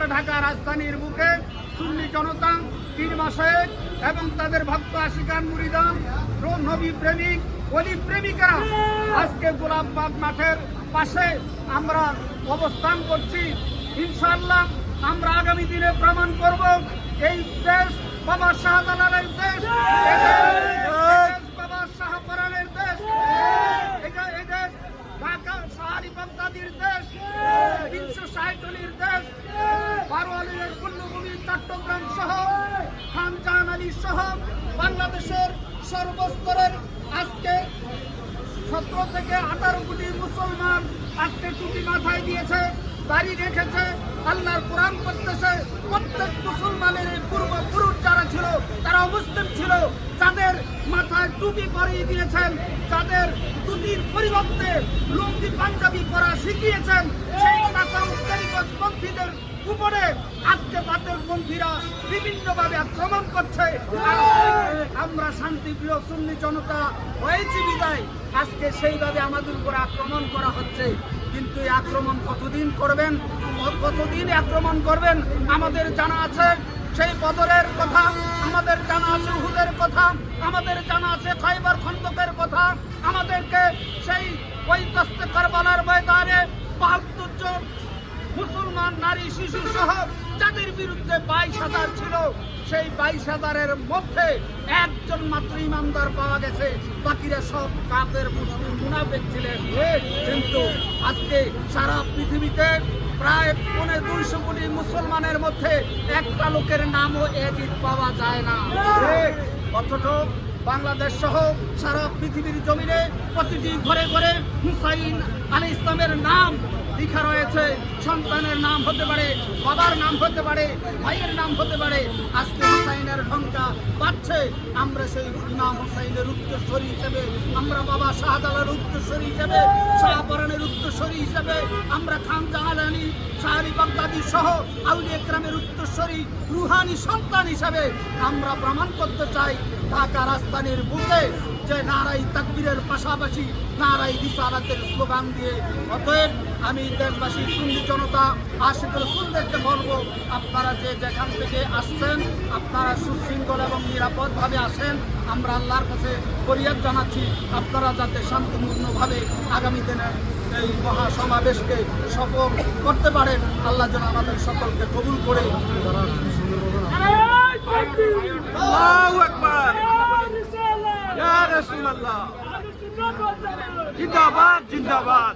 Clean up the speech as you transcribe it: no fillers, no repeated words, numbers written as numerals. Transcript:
আমরা ঢাকা রাজধানীর বুকে সুন্নি জনতা, পীর মাশায়েখ এবং তাদের ভক্ত আশিকান মুরিদান, নবী প্রেমিক, ওলি প্রেমিকারা আজকে গোলাপবাগ মাঠের পাশে আমরা অবস্থান করছি। ইনশাআল্লাহ আমরা আগামী দিনে প্রমাণ করব এই দেশ বাবা শাহজালালের দেশ, বাবা শাহপরানের দেশ, এই দেশ ঢাকা শাহরি বাগদাদির দেশ, 360 অলির দেশ, 12 অলির পুণ্যভূমি চট্টগ্রাম সহ খান জাহান আলী সহ বাংলাদেশের সর্বস্তরের আজকে 17 থেকে 18 কোটি মুসলমান আজকে টুপি মাথায় দিয়েছে, দাড়ি রেখেছে, আল্লাহর কোরআন পড়তেছে। প্রত্যেক মুসলমানের পূর্বপুরুষ যারা ছিল তারা মুসলিম ছিল, তাদের মাথায় টুপি পরিয়ে দিয়েছেন, তাদের টুপির পরিবর্তে লুঙ্গি পাঞ্জাবি পরা শিখিয়েছেন। সেই পন্থীদের উপরে আজকে বাতিলপন্থীরা বিভিন্নভাবে আক্রমণ করছে। আমরা শান্তিপ্রিয় সুন্নি জনতা হয়েছি বিদায় আজকে সেইভাবে আমাদের উপর আক্রমণ করা হচ্ছে। কিন্তু এই আক্রমণ কতদিন করবেন, কতদিন আক্রমণ করবেন? আমাদের জানা আছে সেই বদরের কথা, আমাদের জানা আছে উহুদের কথা, আমাদের জানা আছে খাইবার খন্দকের কথা, আমাদেরকে সেই ওই দস্তে কারবালার ময়দানে ৭২ জন মুসলমান নারী শিশু সহ যাদের বিরুদ্ধে ২২,০০০ ছিল, সেই ২২,০০০-এর মধ্যে একজন মাত্র ইমানদার পাওয়া গেছে, বাকিরা সব কাফের মুসলিম মুনাফিক ছিলেন। কিন্তু আজকে সারা পৃথিবীতে প্রায় ২৫০ কোটি মুসলমানের মধ্যে একটা লোকের নামও এজিদ পাওয়া যায় না। অথচ বাংলাদেশ সহ সারা পৃথিবীর জমিনে প্রতিটি ঘরে ঘরে হুসাইন আলাইহিস ইসলামের নাম লেখা রয়েছে। সন্তানের নাম হতে পারে, বাবার নাম হতে পারে, ভাইয়ের নাম হতে পারে। আজকে হুসাইনের সংখ্যা বাড়ছে। আমরা সেই নাম হুসাইনের উত্তরসূরি হিসেবে, আমরা বাবা শাহজালালের উত্তরসূরি হিসেবে, শাহপরানের উত্তরসূরি হিসেবে, আমরা খান জাহান আলী শাহরি বাগদাদি সহ আউলিয়া কেরামের উত্তরসূরি রুহানি সন্তান হিসেবে আমরা প্রমাণ করতে চাই ঢাকা রাজধানীর বুকে যে নারাই তাকবীরের পাশাপাশি নারাই রিসালাতের স্লোগান দিয়ে। অতএব আমি দেশবাসী সুন্নি জনতা আশিকুল রাসূলদেরকে বলবো, আপনারা যে যেখান থেকে আসছেন আপনারা সুশৃঙ্খল এবং নিরাপদভাবে আসেন। আমরা আল্লাহর কাছে ফরিয়াদ জানাচ্ছি আপনারা যাতে শান্তিপূর্ণভাবে আগামী দিনে এই মহাসমাবেশকে সফল করতে পারেন। আল্লাহ যেন আমাদের সকলকে কবুল করে। আল্লাহু আকবার, ইয়া রাসূলুল্লাহ, জিন্দাবাদ জিন্দাবাদ।